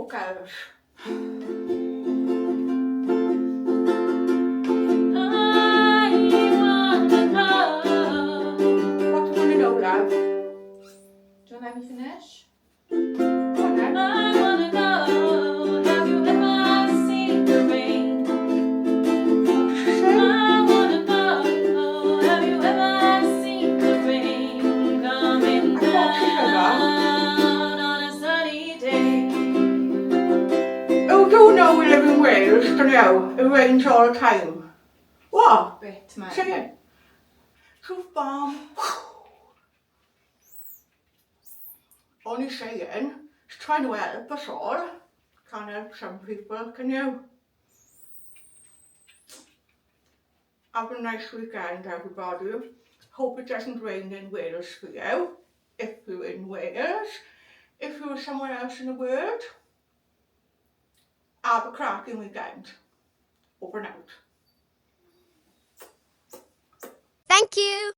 vocals. What do you want to know, love? Do you want to let me finish? Go on then. I wanna know, have you ever seen the rain? I wanna know, have you ever seen the rain coming down on a sunny day? Oh, do you know we live in Wales, do you know? It rains all the time. What? Bit, man. Say it. Truth bomb. Only saying, it's trying to help us all. Can't help some people, can you? Have a nice weekend, everybody. Hope it doesn't rain in Wales for you. If you're in Wales. If you're somewhere else in the world. Have a cracking weekend. Over and out. Thank you.